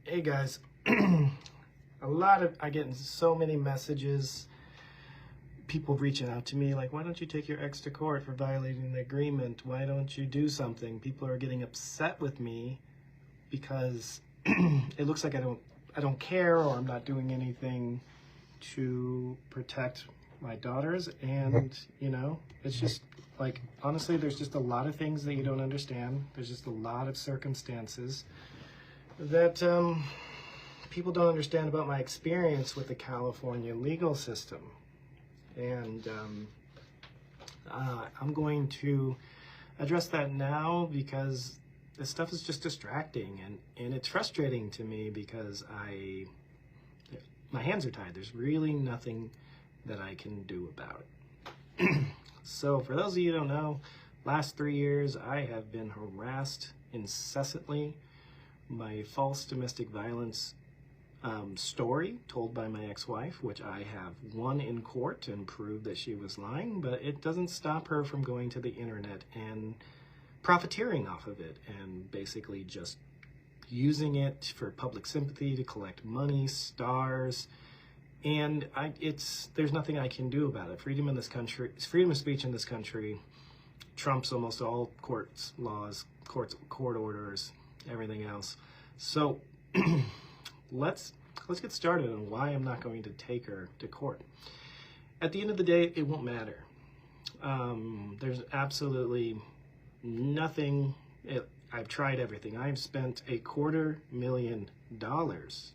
Hey guys, I get so many messages, people reaching out to me like, why don't you take your ex to court for violating the agreement? Why don't you do something? People are getting upset with me because it looks like I don't care, or I'm not doing anything to protect my daughters. And it's just like, honestly, there's just a lot of things that you don't understand. There's just a lot of circumstances that people don't understand about my experience with the California legal system. And I'm going to address that now because this stuff is just distracting, and it's frustrating to me because my hands are tied. There's really nothing that I can do about it. So for those of you who don't know, last 3 years I have been harassed incessantly. My false domestic violence story told by my ex-wife, which I have won in court and proved that she was lying, but it doesn't stop her from going to the internet and profiteering off of it and basically just using it for public sympathy to collect money, stars, and there's nothing I can do about it. Freedom of speech in this country trumps almost all courts, laws, court orders, everything else. So let's get started on why I'm not going to take her to court. At the end of the day, it won't matter. There's absolutely nothing. I've tried everything. I've spent $250,000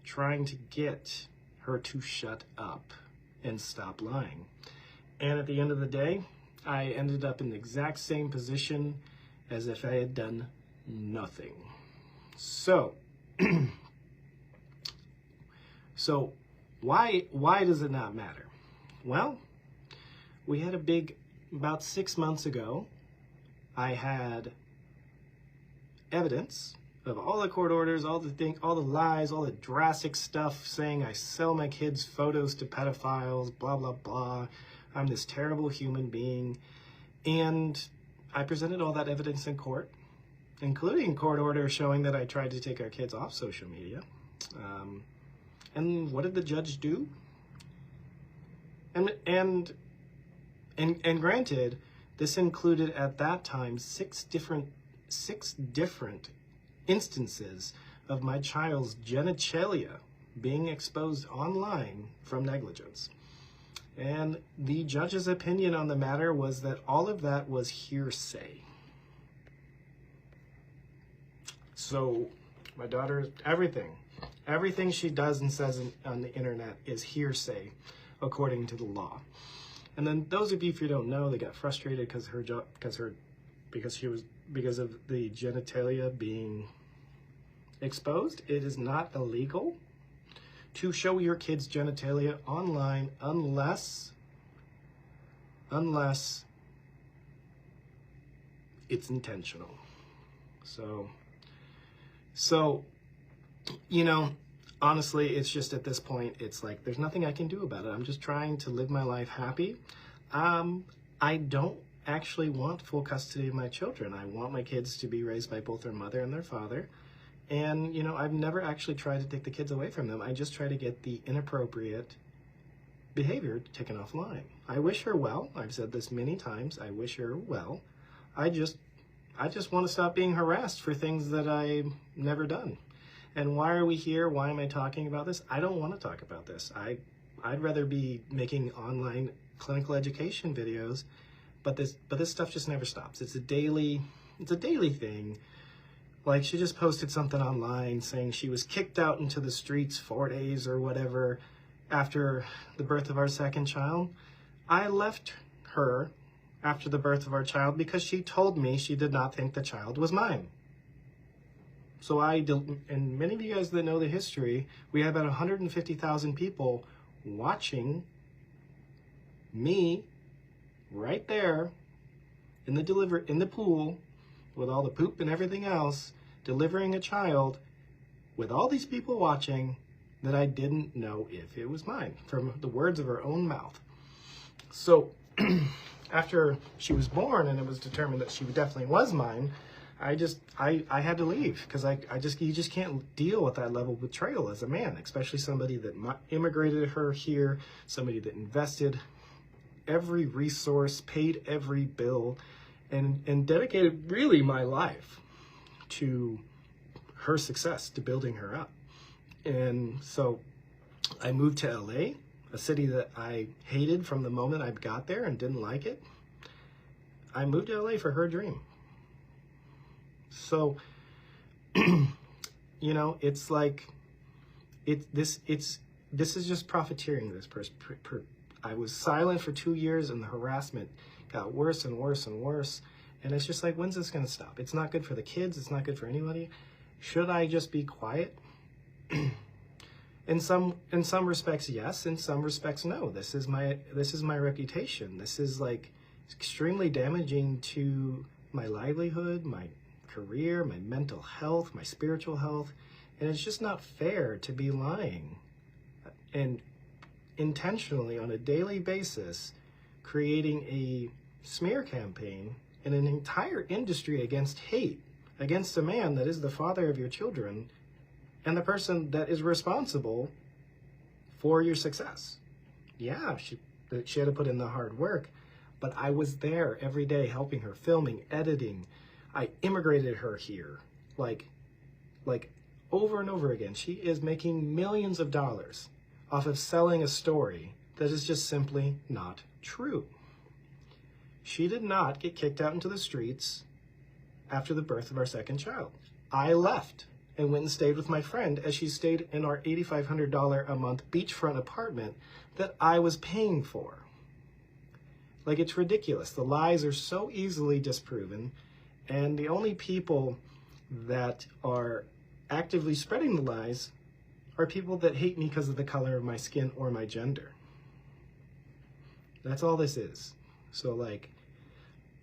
trying to get her to shut up and stop lying. And at the end of the day, I ended up in the exact same position as if I had done nothing. So, why does it not matter? Well, we had about 6 months ago, I had evidence of all the court orders, all the lies, all the drastic stuff saying I sell my kids' photos to pedophiles, blah, blah, blah. I'm this terrible human being. And I presented all that evidence in court, including court orders showing that I tried to take our kids off social media. And what did the judge do? And granted, this included at that time six different instances of my child's genitalia being exposed online from negligence. And the judge's opinion on the matter was that all of that was hearsay. So my daughter, everything she does and says on the internet is hearsay according to the law. And then those of you, if you don't know, they got frustrated because of the genitalia being exposed. It is not illegal to show your kids' genitalia online unless it's intentional. So, honestly, it's just at this point, it's like, there's nothing I can do about it. I'm just trying to live my life happy. I don't actually want full custody of my children. I want my kids to be raised by both their mother and their father. And, I've never actually tried to take the kids away from them. I just try to get the inappropriate behavior taken offline. I wish her well. I've said this many times. I wish her well. I just want to stop being harassed for things that I've never done. And why are we here? Why am I talking about this? I don't want to talk about this. I'd rather be making online clinical education videos, but this stuff just never stops. It's a daily thing. Like, she just posted something online saying she was kicked out into the streets 4 days or whatever after the birth of our second child. I left her after the birth of our child because she told me she did not think the child was mine. So and many of you guys that know the history, we had about 150,000 people watching me right there in the pool with all the poop and everything else, delivering a child with all these people watching that I didn't know if it was mine, from the words of her own mouth. So after she was born and it was determined that she definitely was mine, I had to leave because you just can't deal with that level of betrayal as a man, especially somebody that immigrated her here, somebody that invested every resource, paid every bill, and dedicated really my life to her success, to building her up. And so I moved to LA, a city that I hated from the moment I got there and didn't like it. I moved to LA for her dream. So, you know, it's like, this is just profiteering. This person, I was silent for 2 years and the harassment got worse and worse and worse. And it's just like, when's this going to stop? It's not good for the kids. It's not good for anybody. Should I just be quiet? In some respects, yes. In some respects, no. This is my reputation. This is like extremely damaging to my livelihood, my career, my mental health, my spiritual health. And it's just not fair to be lying and intentionally on a daily basis creating a smear campaign in an entire industry against hate, against a man that is the father of your children and the person that is responsible for your success. Yeah, she had to put in the hard work, but I was there every day helping her, filming, editing. I immigrated her here, like over and over again. She is making millions of dollars off of selling a story that is just simply not true. She did not get kicked out into the streets after the birth of our second child. I left and went and stayed with my friend as she stayed in our $8,500 a month beachfront apartment that I was paying for. Like, it's ridiculous. The lies are so easily disproven, and the only people that are actively spreading the lies are people that hate me because of the color of my skin or my gender. That's all this is. So, like,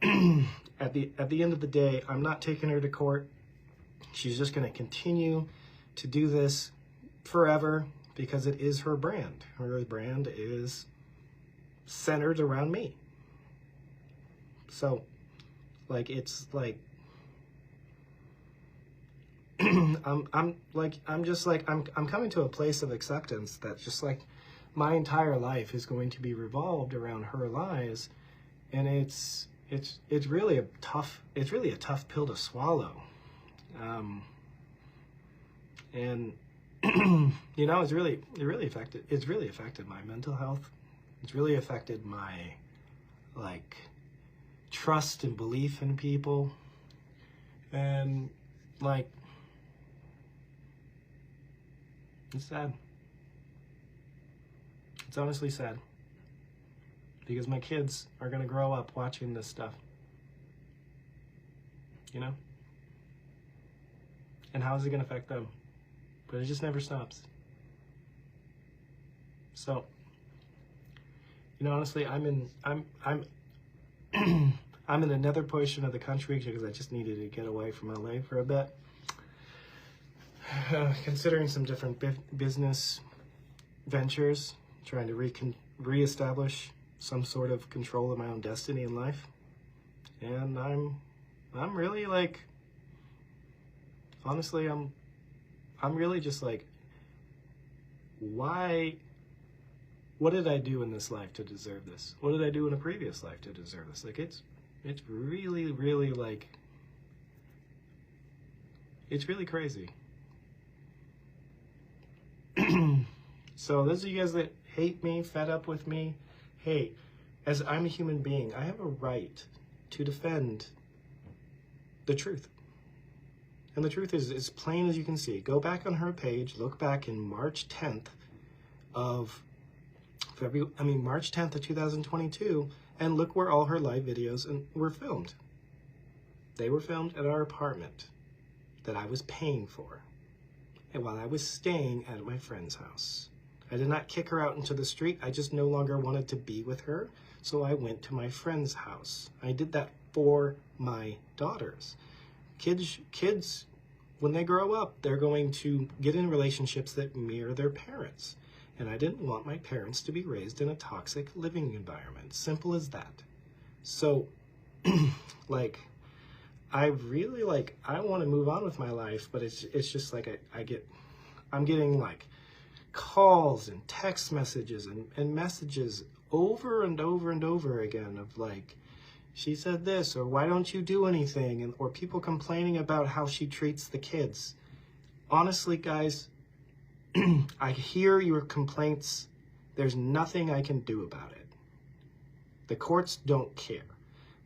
at the end of the day, I'm not taking her to court. She's just going to continue to do this forever because it is her brand. Her brand is centered around me. So, like, it's like, I'm coming to a place of acceptance that just like my entire life is going to be revolved around her lies, and it's really a tough pill to swallow. And you know, it's really affected my mental health. It's really affected my like trust and belief in people, and like, it's sad. It's honestly sad because my kids are gonna grow up watching this stuff, you know? And how is it gonna affect them? But it just never stops. So, you know, honestly, I'm in another portion of the country because I just needed to get away from LA for a bit. Considering some different business ventures, trying to reestablish some sort of control of my own destiny in life. And I'm really like, honestly, I'm really just like, what did I do in this life to deserve this? What did I do in a previous life to deserve this? Like, it's really, really like, it's really crazy. So those of you guys that hate me, fed up with me, hey, as I'm a human being, I have a right to defend the truth. And the truth is as plain as you can see. Go back on her page, look back in March 10th of 2022, and look where all her live videos were filmed. They were filmed at our apartment that I was paying for, and while I was staying at my friend's house. I did not kick her out into the street. I just no longer wanted to be with her, so I went to my friend's house. I did that for my daughters. Kids, when they grow up, they're going to get in relationships that mirror their parents. And I didn't want my parents to be raised in a toxic living environment. Simple as that. So, like, I really like, I want to move on with my life, but it's just like I'm getting like calls and text messages and messages over and over and over again of like, she said this, or why don't you do anything? And, or people complaining about how she treats the kids. Honestly, guys, I hear your complaints. There's nothing I can do about it. The courts don't care.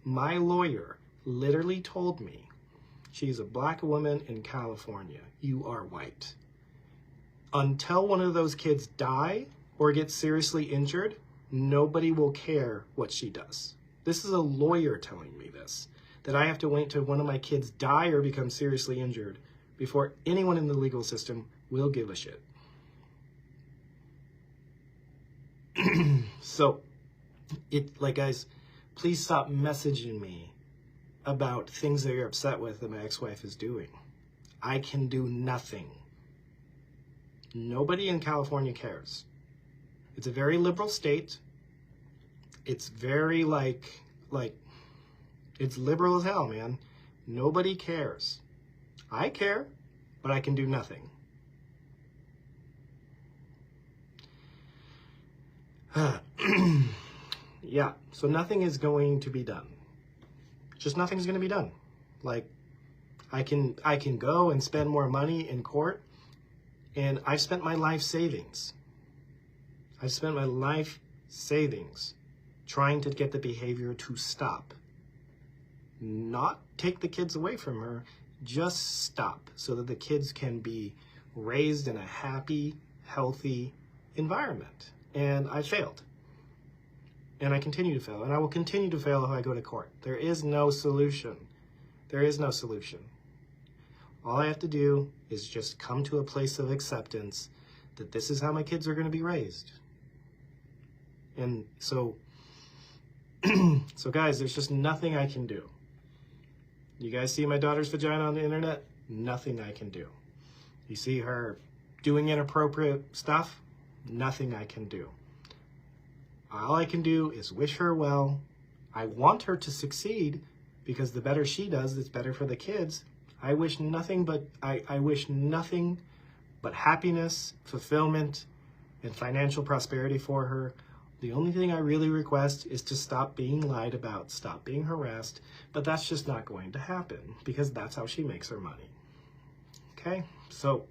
My lawyer literally told me, she's a black woman in California. You are white. Until one of those kids die or get seriously injured, nobody will care what she does. This is a lawyer telling me this, that I have to wait till one of my kids die or become seriously injured before anyone in the legal system will give a shit. So, like, guys, please stop messaging me about things that you're upset with that my ex-wife is doing. I can do nothing. Nobody in California cares. It's a very liberal state. It's very like, it's liberal as hell, man. Nobody cares. I care, but I can do nothing. Yeah, so nothing is going to be done. Just nothing's going to be done. Like, I can go and spend more money in court, and I've spent my life savings. I've spent my life savings trying to get the behavior to stop. Not take the kids away from her, just stop so that the kids can be raised in a happy, healthy environment. And I failed. And I continue to fail. And I will continue to fail if I go to court. There is no solution. There is no solution. All I have to do is just come to a place of acceptance that this is how my kids are going to be raised. And so, so guys, there's just nothing I can do. You guys see my daughter's vagina on the internet? Nothing I can do. You see her doing inappropriate stuff? Nothing I can do. All I can do is wish her well. I want her to succeed because the better she does, it's better for the kids. I wish nothing but happiness, fulfillment, and financial prosperity for her. The only thing I really request is to stop being lied about, stop being harassed, but that's just not going to happen because that's how she makes her money. Okay? So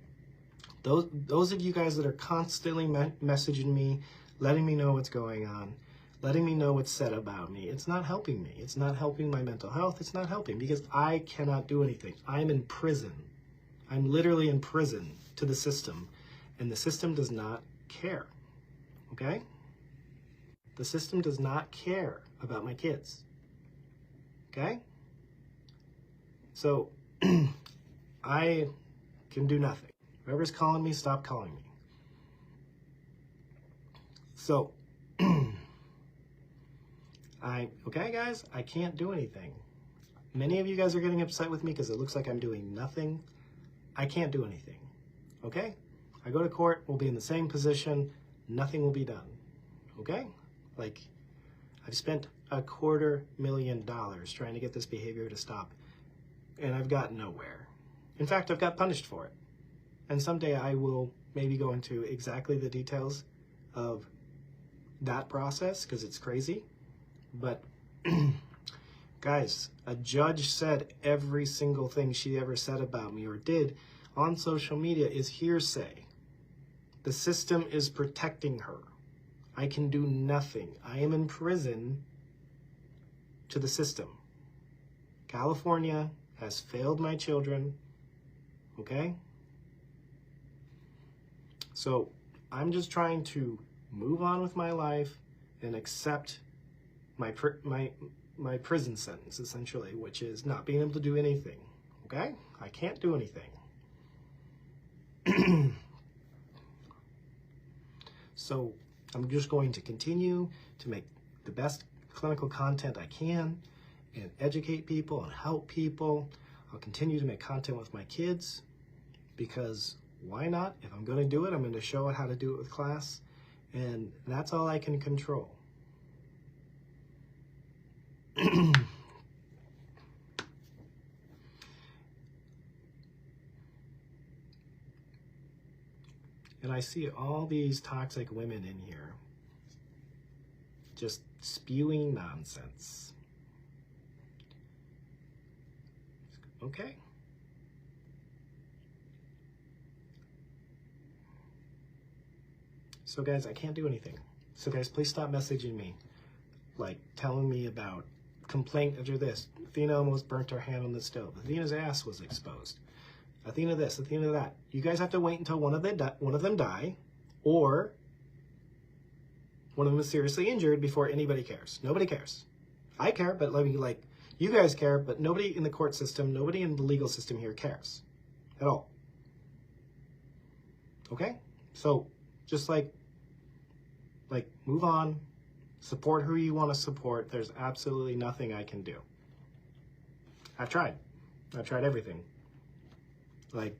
those of you guys that are constantly messaging me, letting me know what's going on, letting me know what's said about me, it's not helping me. It's not helping my mental health. It's not helping because I cannot do anything. I'm in prison. I'm literally in prison to the system, and the system does not care. Okay? The system does not care about my kids. Okay? So, I can do nothing. Whoever's calling me, stop calling me. So, okay guys, I can't do anything. Many of you guys are getting upset with me because it looks like I'm doing nothing. I can't do anything. Okay? I go to court, we'll be in the same position, nothing will be done. Okay? Like, I've spent $250,000 trying to get this behavior to stop, and I've got nowhere. In fact, I've got punished for it. And someday I will maybe go into exactly the details of that process, because it's crazy. But, guys, a judge said every single thing she ever said about me or did on social media is hearsay. The system is protecting her. I can do nothing. I am in prison to the system. California has failed my children, okay? So I'm just trying to move on with my life and accept my prison sentence, essentially, which is not being able to do anything, okay? I can't do anything. So I'm just going to continue to make the best clinical content I can and educate people and help people. I'll continue to make content with my kids because why not? If I'm going to do it, I'm going to show how to do it with class, and that's all I can control. And I see all these toxic women in here just spewing nonsense. Okay. So guys, I can't do anything. So guys, please stop messaging me, like telling me about complaint after this. Athena almost burnt her hand on the stove. Athena's ass was exposed. Athena this, Athena that. You guys have to wait until one of them die, or one of them is seriously injured before anybody cares. Nobody cares. I care, but like you guys care, but nobody in the court system, nobody in the legal system here cares at all. Okay? So just like move on, support who you want to support. There's absolutely nothing I can do. I've tried everything. Like,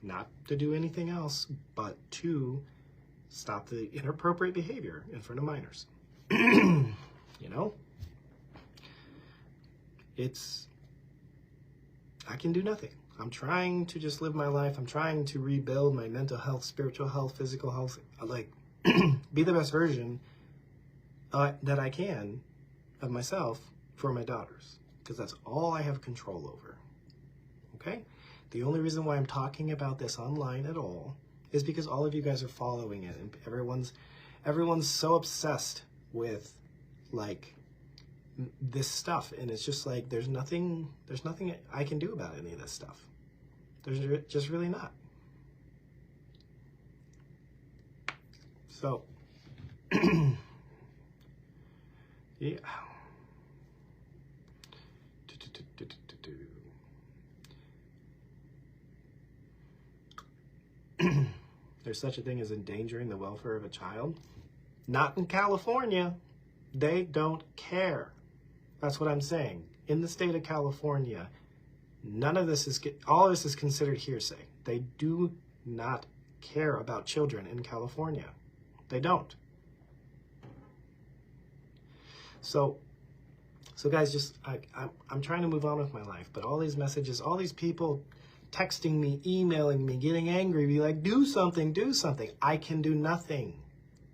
not to do anything else, but to stop the inappropriate behavior in front of minors. You know? I can do nothing. I'm trying to just live my life. I'm trying to rebuild my mental health, spiritual health, physical health, like, be the best version that I can of myself for my daughters, because that's all I have control over. Okay? The only reason why I'm talking about this online at all is because all of you guys are following it, and everyone's so obsessed with like this stuff, and it's just like there's nothing I can do about any of this stuff. There's just really not. So yeah. There's such a thing as endangering the welfare of a child? Not in California. They don't care. That's what I'm saying. In the state of California, all of this is considered hearsay. They do not care about children in California. They don't. So guys, I'm trying to move on with my life, but all these messages, all these people texting me, emailing me, getting angry, be like, do something, do something. I can do nothing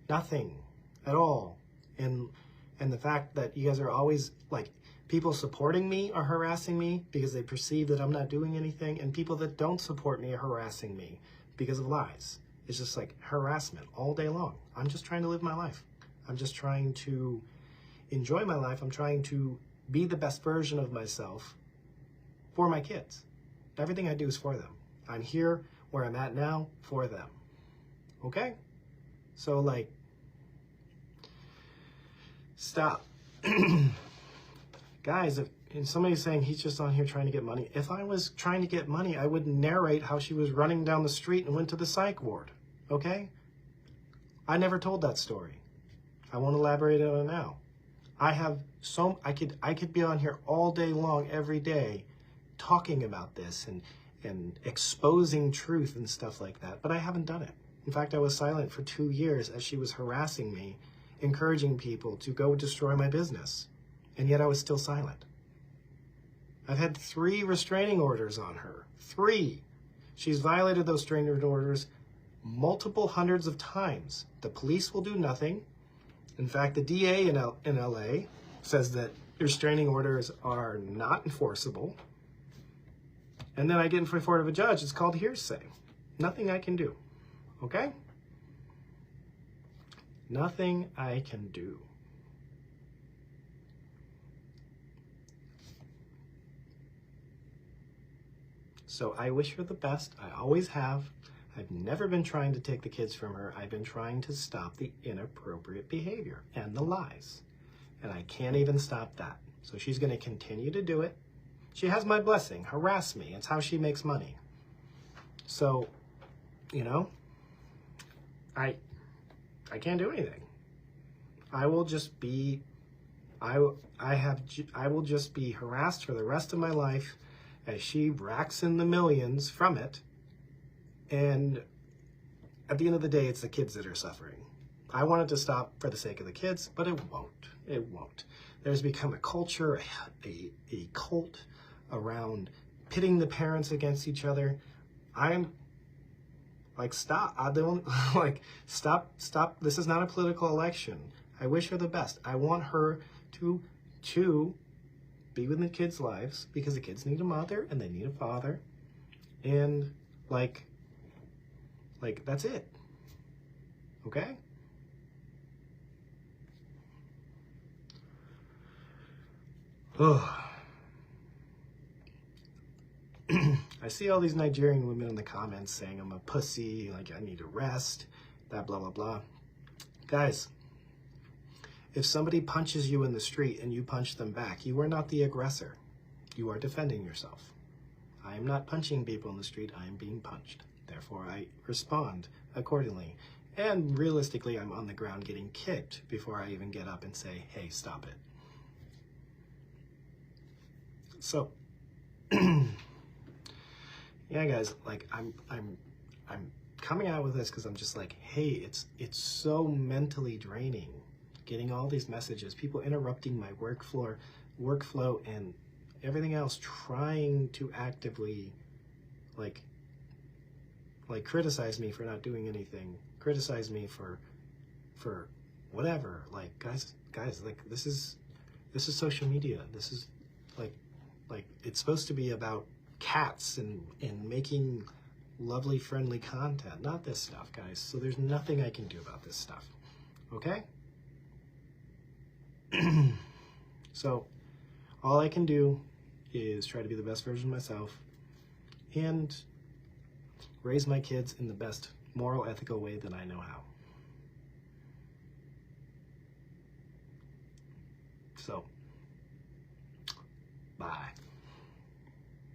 at all. And the fact that you guys are always like, people supporting me are harassing me because they perceive that I'm not doing anything, and people that don't support me are harassing me because of lies. It's just like harassment all day long. I'm just trying to live my life. I'm just trying to enjoy my life. I'm trying to be the best version of myself for my kids. Everything I do is for them. I'm here where I'm at now for them. Okay? So like, stop. Guys, and somebody's saying he's just on here trying to get money. If I was trying to get money, I would narrate how she was running down the street and went to the psych ward. Okay? I never told that story. I won't elaborate on it now. I could be on here all day long, every day, talking about this and exposing truth and stuff like that, but I haven't done it. In fact, I was silent for 2 years as she was harassing me, encouraging people to go destroy my business, and yet I was still silent. I've had 3 restraining orders on her. 3. She's violated those restraining orders multiple hundreds of times. The police will do nothing. In fact, the DA in LA says that restraining orders are not enforceable. And then I get in front of a judge. It's called hearsay. Nothing I can do. Okay? Nothing I can do. So I wish her the best. I always have. I've never been trying to take the kids from her. I've been trying to stop the inappropriate behavior and the lies. And I can't even stop that. So she's going to continue to do it. She has my blessing. Harass me. It's how she makes money. So, you know, I can't do anything. I will just be, I will just be harassed for the rest of my life as she racks in the millions from it. And at the end of the day, it's the kids that are suffering. I want it to stop for the sake of the kids, but it won't. It won't. There's become a culture, a cult around pitting the parents against each other. I'm Like, stop. I don't, like, stop. This is not a political election. I wish her the best. I want her to be with the kids' lives, because the kids need a mother and they need a father. And, like, that's it. Okay? Oh. I see all these Nigerian women in the comments saying I'm a pussy, like I need to rest, that blah, blah, blah. Guys, if somebody punches you in the street and you punch them back, you are not the aggressor. You are defending yourself. I am not punching people in the street, I am being punched. Therefore, I respond accordingly. And realistically, I'm on the ground getting kicked before I even get up and say, hey, stop it. So, yeah, guys, like I'm coming out with this because I'm just like, hey, it's so mentally draining getting all these messages, people interrupting my workflow and everything else, trying to actively like criticize me for not doing anything, criticize me for whatever. Like, guys, like this is social media. This is like it's supposed to be about cats and making lovely, friendly content, not this stuff, guys. So there's nothing I can do about this stuff, okay? So all I can do is try to be the best version of myself and raise my kids in the best moral, ethical way that I know how. So, bye.